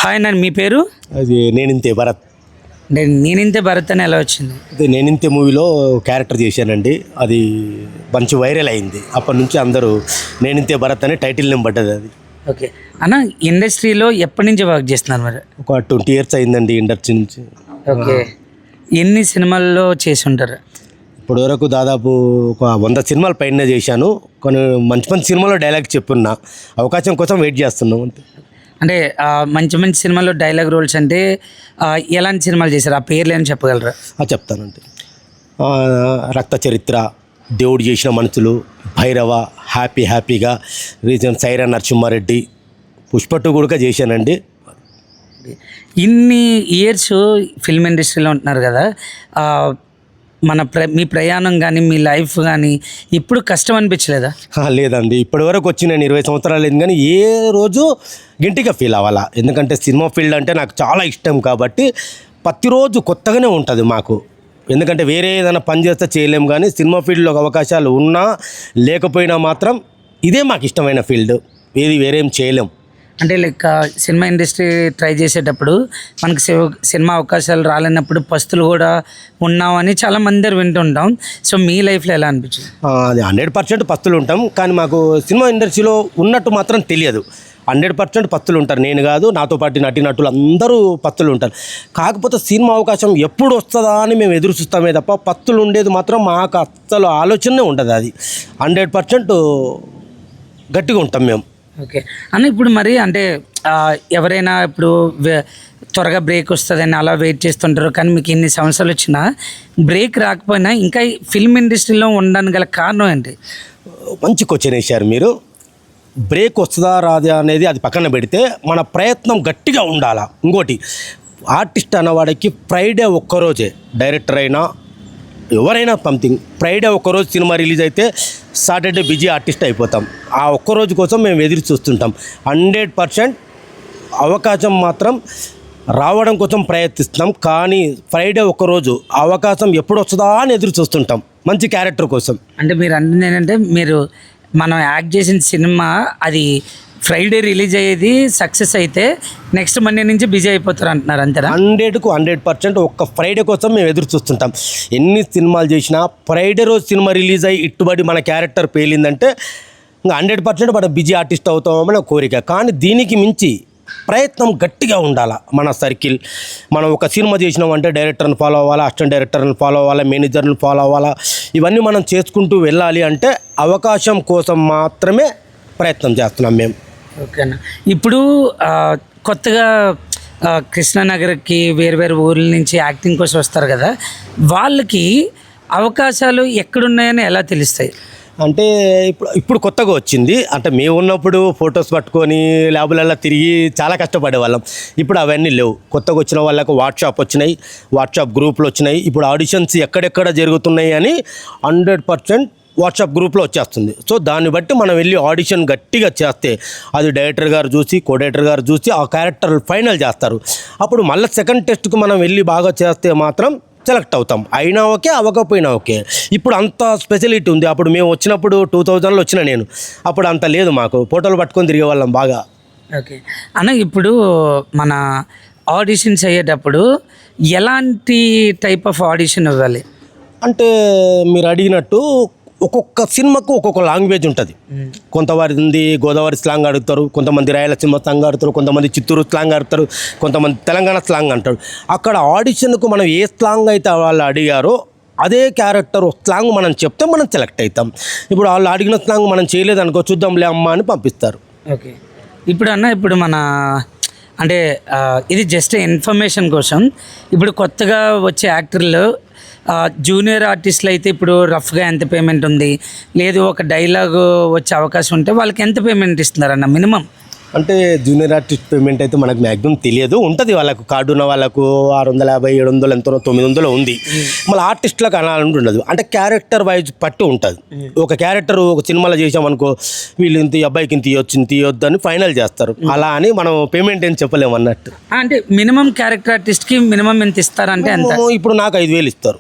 Hi నన్ను మీ పేరు? అది నేనింతే భరత్. నేనింతే భరత్ అని ఎలా వచ్చింది? అది నేనింతే మూవీలో క్యారెక్టర్ చేశానండి. అది మంచి వైరల్ అయింది. అప్పటి నుంచి అందరూ నేనింతే భరత్ అని టైటిల్ నేమ్ పడ్డది. అది ఓకే అన్న, ఇండస్ట్రీలో ఎప్పటి నుంచి వర్క్ చేస్తున్నారు మరి? ఒక 20 years అయిందండి ఇండస్ట్రీ నుంచి. ఓకే, ఎన్ని సినిమాల్లో చేసి ఉంటారు? ఇప్పటి వరకు దాదాపు ఒక 100 సినిమాల పైన చేశాను. కొన్ని మంచి మంచి సినిమాలో డైలాగ్ చెప్పున్నా, అవకాశం కోసం వెయిట్ చేస్తున్నాం అంతే. అంటే మంచి మంచి సినిమాల్లో డైలాగ్ రోల్స్ అంటే ఎలాంటి సినిమాలు చేశారు? ఆ పేర్లు ఏమైనా చెప్పగలరా? చెప్తానండి. రక్త చరిత్ర, దేవుడు చేసిన మనుషులు, భైరవ, హ్యాపీగా, రీజన్ సైరా నరసింహారెడ్డి, పుష్ప 2 కూడా చేశానండి. ఇన్ని ఇయర్స్ ఫిల్మ్ ఇండస్ట్రీలో ఉంటున్నారు కదా, మీ ప్రయాణం కానీ మీ లైఫ్ కానీ ఇప్పుడు కష్టం అనిపించలేదా? లేదండి, ఇప్పటి వరకు వచ్చి నేను 20 సంవత్సరాలు అయింది కానీ ఏ రోజు గింటిగా ఫీల్ అవ్వాలా. ఎందుకంటే సినిమా ఫీల్డ్ అంటే నాకు చాలా ఇష్టం కాబట్టి ప్రతిరోజు కొత్తగానే ఉంటుంది మాకు. ఎందుకంటే వేరే ఏదైనా పని చేస్తే చేయలేము, కానీ సినిమా ఫీల్డ్లో అవకాశాలు ఉన్నా లేకపోయినా మాత్రం ఇదే మాకు ఇష్టమైన ఫీల్డ్, ఏది వేరేం చేయలేం. అంటే లైక్ సినిమా ఇండస్ట్రీ ట్రై చేసేటప్పుడు మనకి సినిమా అవకాశాలు రాలేనప్పుడు పస్తులు కూడా ఉన్నామని చాలా మంది వింటుంటాం. సో మీ లైఫ్లో ఎలా అనిపించింది? అది 100% పస్తులు ఉంటాం, కానీ మాకు సినిమా ఇండస్ట్రీలో ఉన్నట్టు మాత్రం తెలియదు. 100% పస్తులు ఉంటారు. నేను కాదు, నాతో పాటు నటులు అందరూ పస్తులు ఉంటారు. కాకపోతే సినిమా అవకాశం ఎప్పుడు వస్తుందా అని మేము ఎదురు చూస్తామే తప్ప పస్తులు ఉండేది మాత్రం మాకు అస్సలు ఆలోచనే ఉండదు. అది 100% గట్టిగా ఉంటాం మేము. ఓకే అన్న, ఇప్పుడు మరి అంటే ఎవరైనా ఇప్పుడు త్వరగా బ్రేక్ వస్తుందని అలా వెయిట్ చేస్తుంటారు, కానీ మీకు ఇన్ని సంవత్సరాలు వచ్చినా బ్రేక్ రాకపోయినా ఇంకా ఫిల్మ్ ఇండస్ట్రీలో ఉండడానికి గల కారణం ఏంటి? మంచి క్వశ్చన్ వేశారు మీరు. బ్రేక్ వస్తుందా రాదా అనేది అది పక్కన పెడితే మన ప్రయత్నం గట్టిగా ఉండాలా. ఇంకోటి, ఆర్టిస్ట్ అన్నవాడికి ఫ్రైడే ఒక్కరోజే, డైరెక్టర్ అయినా ఎవరైనా సంథింగ్, ఫ్రైడే ఒక్కరోజు సినిమా రిలీజ్ అయితే సాటర్డే బిజీ ఆర్టిస్ట్ అయిపోతాం. ఆ ఒక్కరోజు కోసం మేము ఎదురు చూస్తుంటాం. 100% అవకాశం మాత్రం రావడం కోసం ప్రయత్నిస్తాం, కానీ ఫ్రైడే ఒక్కరోజు అవకాశం ఎప్పుడు వస్తుందా అని ఎదురు చూస్తుంటాం మంచి క్యారెక్టర్ కోసం. అంటే మీరు అంటే ఏంటంటే మనం యాక్ట్ చేసిన సినిమా అది ఫ్రైడే రిలీజ్ అయ్యేది సక్సెస్ అయితే నెక్స్ట్ మండే నుంచి బిజీ అయిపోతారు అంటున్నారు, అంతేనా? 100% ఒక్క ఫ్రైడే కోసం మేము ఎదురు చూస్తుంటాం. ఎన్ని సినిమాలు చేసినా ఫ్రైడే రోజు సినిమా రిలీజ్ అయ్యి ఇట్టుబడి మన క్యారెక్టర్ పేలిందంటే ఇంకా 100% మనం బిజీ ఆర్టిస్ట్ అవుతామని కోరిక. కానీ దీనికి మించి ప్రయత్నం గట్టిగా ఉండాలి. మన సర్కిల్, మనం ఒక సినిమా చేసినామంటే డైరెక్టర్ని ఫాలో అవ్వాలా, అసిస్టెంట్ డైరెక్టర్ని ఫాలో అవ్వాలా, మేనేజర్ని ఫాలో అవ్వాలా. ఇవన్నీ మనం చేసుకుంటూ వెళ్ళాలి. అంటే అవకాశం కోసం మాత్రమే ప్రయత్నం చేస్తున్నాం మేము. ఓకేనా, ఇప్పుడు కొత్తగా కృష్ణానగర్కి వేరు ఊర్ల నుంచి యాక్టింగ్ కోసం వస్తారు కదా, వాళ్ళకి అవకాశాలు ఎక్కడున్నాయని ఎలా తెలుస్తాయి? అంటే ఇప్పుడు కొత్తగా వచ్చింది. అంటే మేము ఉన్నప్పుడు ఫొటోస్ పట్టుకొని ల్యాబులలో తిరిగి చాలా కష్టపడేవాళ్ళం. ఇప్పుడు అవన్నీ లేవు. కొత్తగా వచ్చిన వాళ్ళకు వాట్సాప్ వచ్చినాయి, వాట్సాప్ గ్రూపులు వచ్చినాయి. ఇప్పుడు ఆడిషన్స్ ఎక్కడెక్కడ జరుగుతున్నాయి అని 100% వాట్సాప్ గ్రూప్లో వచ్చేస్తుంది. సో దాన్ని బట్టి మనం వెళ్ళి ఆడిషన్ గట్టిగా చేస్తే అది డైరెక్టర్ గారు చూసి, కో డైరెక్టర్ గారు చూసి ఆ క్యారెక్టర్ ఫైనల్ చేస్తారు. అప్పుడు మళ్ళీ సెకండ్ టెస్ట్కి మనం వెళ్ళి బాగా చేస్తే మాత్రం సెలెక్ట్ అవుతాం. అయినా ఓకే, అవ్వకపోయినా ఓకే. ఇప్పుడు అంత స్పెషాలిటీ ఉంది. అప్పుడు మేము వచ్చినప్పుడు 2000లో వచ్చిన నేను, అప్పుడు అంత లేదు. మాకు ఫోటోలు పట్టుకొని తిరిగే వాళ్ళం బాగా. ఓకే అన్న, ఇప్పుడు మన ఆడిషన్స్ అయ్యేటప్పుడు ఎలాంటి టైప్ ఆఫ్ ఆడిషన్ ఇవ్వాలి? అంటే మీరు అడిగినట్టు ఒక్కొక్క సినిమాకు ఒక్కొక్క లాంగ్వేజ్ ఉంటుంది. కొంతమంది గోదావరి స్లాంగ్ అడుగుతారు, కొంతమంది రాయలసీమ స్లాంగ్ ఆడతారు, కొంతమంది చిత్తూరు స్లాంగ్ ఆడతారు, కొంతమంది తెలంగాణ స్లాంగ్ అంటారు. అక్కడ ఆడిషన్కు మనం ఏ స్లాంగ్ అయితే వాళ్ళు అడిగారో అదే క్యారెక్టర్ స్లాంగ్ మనం చెప్తే మనం సెలెక్ట్ అవుతాం. ఇప్పుడు వాళ్ళు అడిగిన స్లాంగ్ మనం చేయలేదనుకో, చూద్దాంలే అమ్మ అని పంపిస్తారు. ఓకే, ఇప్పుడు అన్న, ఇప్పుడు మన అంటే ఇది జస్ట్ ఇన్ఫర్మేషన్ కోసం, ఇప్పుడు కొత్తగా వచ్చే యాక్టర్లు జూనియర్ ఆర్టిస్టులు అయితే ఇప్పుడు రఫ్గా ఎంత పేమెంట్ ఉంది, లేదు ఒక డైలాగ్ వచ్చే అవకాశం ఉంటే వాళ్ళకి ఎంత పేమెంట్ ఇస్తున్నారన్న మినిమం? అంటే జూనియర్ ఆర్టిస్ట్ పేమెంట్ అయితే మనకు మ్యాక్సిమం తెలియదు. ఉంటుంది వాళ్ళకు, కార్డు ఉన్న వాళ్ళకు 650, 700, ఎంతో 900 ఉంది. మళ్ళీ ఆర్టిస్టులకు అనాలంటే ఉండదు. అంటే క్యారెక్టర్ వైజ్ పట్టు ఉంటుంది. ఒక క్యారెక్టర్ ఒక సినిమాలో చేసామనుకో, వీళ్ళు ఇంత, ఈ అబ్బాయికి ఇంత ఇవ్వద్దు అని ఫైనల్ చేస్తారు. అలా అని మనం పేమెంట్ ఏం చెప్పలేము అన్నట్టు. అంటే మినిమం క్యారెక్టర్ ఆర్టిస్ట్కి మినిమం ఎంత ఇస్తారంటే ఎంత? ఇప్పుడు నాకు 5000 ఇస్తారు.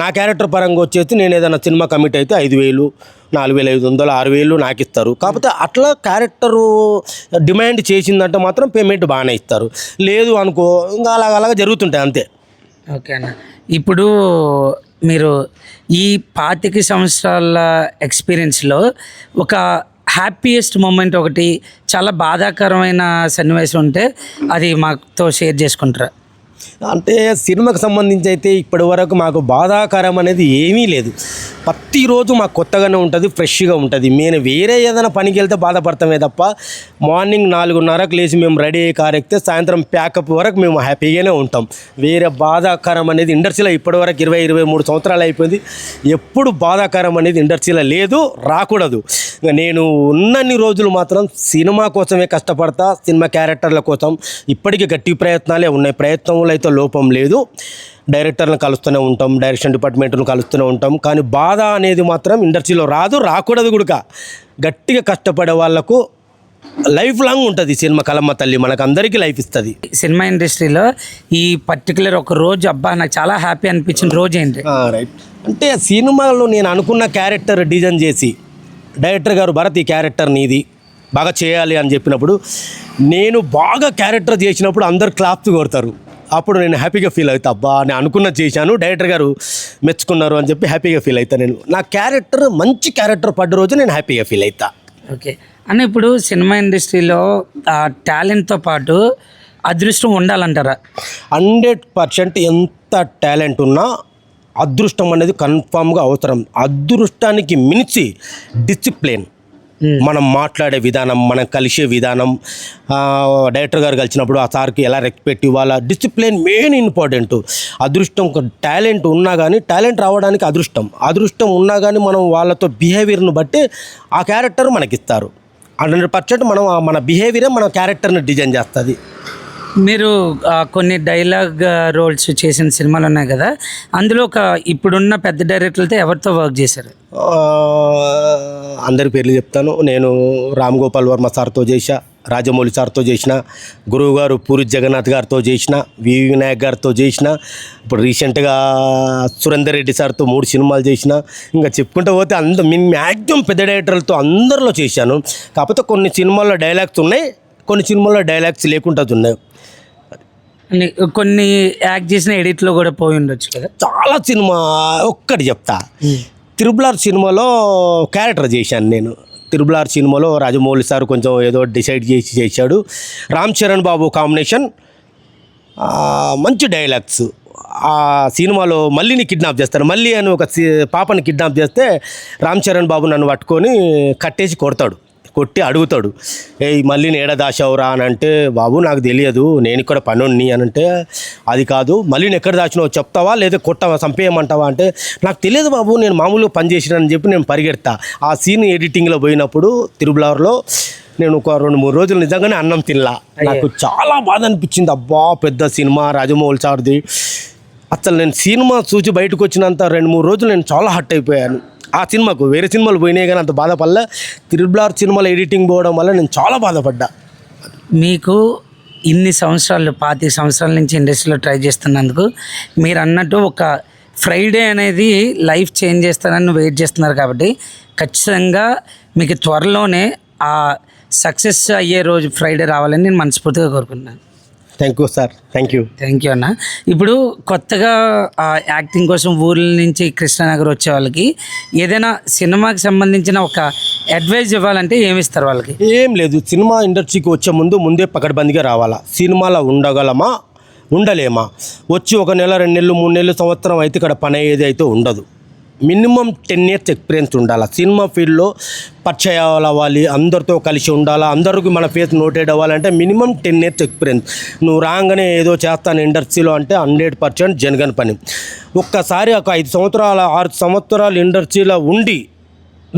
నా క్యారెక్టర్ పరంగా వచ్చేసి నేను ఏదైనా సినిమా కమిట్ అయితే 5000, 4,500 6,000 నాకు ఇస్తారు. కాకపోతే అట్లా క్యారెక్టరు డిమాండ్ చేసిందంటే మాత్రం పేమెంట్ బాగానే ఇస్తారు. లేదు అనుకో ఇంకా అలాగ జరుగుతుంటాయి అంతే. ఓకే అన్న, ఇప్పుడు మీరు ఈ 25 సంవత్సరాల ఎక్స్పీరియన్స్లో ఒక హ్యాపీయెస్ట్ మూమెంట్ ఒకటి, చాలా బాధాకరమైన సన్నివేశం ఉంటే అది మాతో షేర్ చేసుకుంటారా? అంటే సినిమాకి సంబంధించి అయితే ఇప్పటి వరకు మాకు బాధాకరం అనేది ఏమీ లేదు. ప్రతిరోజు మాకు కొత్తగానే ఉంటుంది, ఫ్రెష్గా ఉంటుంది. మేము వేరే ఏదైనా పనికి వెళ్తే బాధపడతామే తప్ప మార్నింగ్ 4:30కు లేచి మేము రెడీ అయ్యి కారు ఎక్కితే సాయంత్రం ప్యాకప్ వరకు మేము హ్యాపీగానే ఉంటాం. వేరే బాధాకరం అనేది ఇండస్ట్రీలో ఇప్పటివరకు 23 సంవత్సరాలు అయిపోయింది. ఎప్పుడు బాధాకరం అనేది ఇండస్ట్రీలో లేదు, రాకూడదు. నేను ఉన్నన్ని రోజులు మాత్రం సినిమా కోసమే కష్టపడతా, సినిమా క్యారెక్టర్ల కోసం. ఇప్పటికీ గట్టి ప్రయత్నాలే ఉన్నాయి, ప్రయత్నంలో అయితే లోపం లేదు. డైరెక్టర్లను కలుస్తూనే ఉంటాం, డైరెక్షన్ డిపార్ట్మెంట్ను కలుస్తూనే ఉంటాం. కానీ బాధ అనేది మాత్రం ఇండస్ట్రీలో రాదు, రాకూడదు కూడా. గట్టిగా కష్టపడే వాళ్ళకు లైఫ్ లాంగ్ ఉంటుంది సినిమా. కలమ్మ తల్లి మనకు అందరికీ లైఫ్ ఇస్తుంది. సినిమా ఇండస్ట్రీలో ఈ పర్టికులర్ ఒక రోజు అబ్బా నాకు చాలా హ్యాపీ అనిపించిన రోజు ఏంటి? రైట్, అంటే సినిమాలో నేను అనుకున్న క్యారెక్టర్ డిజైన్ చేసి డైరెక్టర్ గారు భరత్ ఈ క్యారెక్టర్ నీది బాగా చేయాలి అని చెప్పినప్పుడు, నేను బాగా క్యారెక్టర్ చేసినప్పుడు అందరు క్లాప్స్ కొడతారు. అప్పుడు నేను హ్యాపీగా ఫీల్ అవుతా, అబ్బా నేను అనుకున్నది చేశాను, డైరెక్టర్ గారు మెచ్చుకున్నారు అని చెప్పి హ్యాపీగా ఫీల్ అవుతా. నేను నా క్యారెక్టర్ మంచి క్యారెక్టర్ పడ్డ రోజు నేను హ్యాపీగా ఫీల్ అవుతా. ఓకే అన్న, ఇప్పుడు సినిమా ఇండస్ట్రీలో టాలెంట్తో పాటు అదృష్టం ఉండాలంటారా? 100% ఎంత టాలెంట్ ఉన్నా అదృష్టం అనేది కన్ఫామ్గా అవసరం. అదృష్టానికి మించి డిసిప్లిన్, మనం మాట్లాడే విధానం, మనం కలిసే విధానం, డైరెక్టర్ గారు కలిసినప్పుడు ఆ సార్కి ఎలా రెస్పెక్ట్ ఇవ్వాలా, డిసిప్లిన్ మెయిన్ ఇంపార్టెంట్. అదృష్టం, టాలెంట్ ఉన్నా కానీ టాలెంట్ రావడానికి అదృష్టం ఉన్నా కానీ మనం వాళ్ళతో బిహేవియర్ను బట్టి ఆ క్యారెక్టర్ మనకిస్తారు. 100% మనం మన బిహేవియరే మన క్యారెక్టర్ని డిజైన్ చేస్తుంది. మీరు కొన్ని డైలాగ్ రోల్స్ చేసిన సినిమాలు ఉన్నాయి కదా, అందులో ఇప్పుడున్న పెద్ద డైరెక్టర్లతో ఎవరితో వర్క్ చేశారు? అందరి పేర్లు చెప్తాను. నేను రామ్ గోపాల్ వర్మ సార్తో చేసా, రాజమౌళి సార్తో చేసిన, గురువు గారు పూరి జగన్నాథ్ గారితో చేసిన, వి వినాయక్ గారితో చేసిన, ఇప్పుడు రీసెంట్గా సురేందర్ రెడ్డి సార్తో 3 సినిమాలు చేసిన. ఇంకా చెప్పుకుంటూ పోతే మ్యాక్సిమం పెద్ద డైరెక్టర్లతో అందరిలో చేశాను. కాకపోతే కొన్ని సినిమాల్లో డైలాగ్స్ ఉన్నాయి, కొన్ని సినిమాల్లో డైలాగ్స్ లేకుండా ఉన్నాయి. కొన్ని యాక్ట్ చేసిన ఎడిట్లో కూడా పోయి ఉండొచ్చు కదా. చాలా సినిమా ఒక్కటి చెప్తా. త్రిబుల్ సినిమాలో క్యారెక్టర్ చేశాను నేను. త్రిబుల్ సినిమాలో రాజమౌళి సార్ కొంచెం ఏదో డిసైడ్ చేసి చేశాడు. రామ్ చరణ్ బాబు కాంబినేషన్, మంచి డైలాగ్స్. ఆ సినిమాలో మల్లిని కిడ్నాప్ చేస్తారు. మల్లి అని ఒక పాపని కిడ్నాప్ చేస్తే రామ్ చరణ్ బాబు నన్ను పట్టుకొని కట్టేసి కొట్టి అడుగుతాడు, మళ్ళీ ఏడ దాచావురా అని అంటే, బాబు నాకు తెలియదు, నేను ఇక్కడ పనుని అని అంటే, అది కాదు మళ్ళీ ఎక్కడ దాచినావు చెప్తావా లేదా కొట్టవా చంపేయమంటావా అంటే, నాకు తెలియదు బాబు, నేను మామూలుగా పని చేసినానని చెప్పి నేను పరిగెడతా. ఆ సీన్ ఎడిటింగ్లో పోయినప్పుడు తిరుమలలో నేను ఒక 2-3 రోజులు నిజంగానే అన్నం తినలా. నాకు చాలా బాధ అనిపించింది. అబ్బా పెద్ద సినిమా రాజమౌళి సార్ది. అసలు నేను సినిమా చూసి బయటకు వచ్చినంత 2-3 రోజులు నేను చాలా హర్ట్ అయిపోయాను. ఆ సినిమాకు వేరే సినిమాలు పోయినాయి కానీ అంత బాధపడలే. త్రిబుల్ సినిమాలో ఎడిటింగ్ పోవడం వల్ల నేను చాలా బాధపడ్డా. మీకు ఇన్ని సంవత్సరాలు 25 సంవత్సరాల నుంచి ఇండస్ట్రీలో ట్రై చేస్తున్నందుకు, మీరు అన్నట్టు ఒక ఫ్రైడే అనేది లైఫ్ చేంజ్ చేస్తానని వెయిట్ చేస్తున్నారు కాబట్టి ఖచ్చితంగా మీకు త్వరలోనే ఆ సక్సెస్ అయ్యే రోజు ఫ్రైడే రావాలని నేను మనస్ఫూర్తిగా కోరుకుంటున్నాను. Thank you sir. Thank you అన్న. ఇప్పుడు కొత్తగా యాక్టింగ్ కోసం ఊర్ల నుంచి కృష్ణానగర్ వచ్చే వాళ్ళకి ఏదైనా సినిమాకి సంబంధించిన ఒక అడ్వైజ్ ఇవ్వాలంటే ఏమి ఇస్తారు వాళ్ళకి? ఏం లేదు, సినిమా ఇండస్ట్రీకి వచ్చే ముందే పకడ్బందీగా రావాలా. సినిమాలో ఉండగలమా ఉండలేమా, వచ్చి 1 నెల 2 నెలలు 3 నెలలు సంవత్సరం అయితే ఇక్కడ పని అయ్యేది అయితే ఉండదు. మినిమం 10 years ఎక్స్పీరియన్స్ ఉండాలి. సినిమా ఫీల్డ్లో పరిచయాలు అవ్వాలి, అందరితో కలిసి ఉండాలా, అందరికీ మన ఫేస్ నోటెడ్ అవ్వాలంటే మినిమం 10 years ఎక్స్పీరియన్స్. నువ్వు రాగానే ఏదో చేస్తాను ఇండస్ట్రీలో అంటే 100% జనగని పని. ఒక్కసారి ఒక 5 సంవత్సరాలు 6 సంవత్సరాలు ఇండస్ట్రీలో ఉండి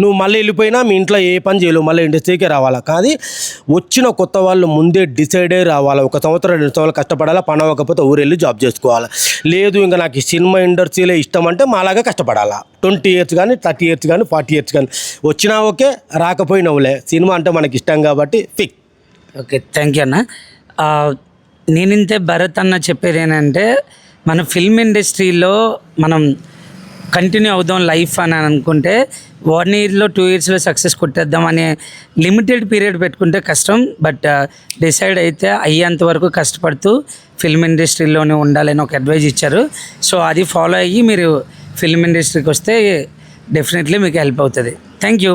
నువ్వు మళ్ళీ వెళ్ళిపోయినా మీ ఇంట్లో ఏ పని చేయలేవు, మళ్ళీ ఇండస్ట్రీకే రావాలా. కానీ వచ్చిన కొత్త వాళ్ళు ముందే డిసైడే రావాలా. 1 సంవత్సరం 2 సంవత్సరాలు కష్టపడాలా, పని అవ్వకపోతే ఊరు వెళ్ళి జాబ్ చేసుకోవాలి. లేదు ఇంకా నాకు ఈ సినిమా ఇండస్ట్రీలో ఇష్టం అంటే మాలాగా కష్టపడాలా. 20 years కానీ 30 years కానీ 40 years కానీ వచ్చినా ఓకే, రాకపోయినావులే. సినిమా అంటే మనకి ఇష్టం కాబట్టి ఫిక్. ఓకే, థ్యాంక్ యూ అన్న. నేనింతే భరత్ అన్న చెప్పేది ఏంటంటే, మన ఫిల్మ్ ఇండస్ట్రీలో మనం కంటిన్యూ అవుదాం లైఫ్ అని అనుకుంటే 1 ఇయర్లో 2 ఇయర్స్లో సక్సెస్ కొట్టేద్దాం అనే లిమిటెడ్ పీరియడ్ పెట్టుకుంటే కష్టం. బట్ డిసైడ్ అయితే అయ్యేంత వరకు కష్టపడుతూ ఫిల్మ్ ఇండస్ట్రీలోనే ఉండాలని ఒక అడ్వైజ్ ఇచ్చారు. సో అది ఫాలో అయ్యి మీరు ఫిల్మ్ ఇండస్ట్రీకి వస్తే డెఫినెట్లీ మీకు హెల్ప్ అవుతుంది. Thank you.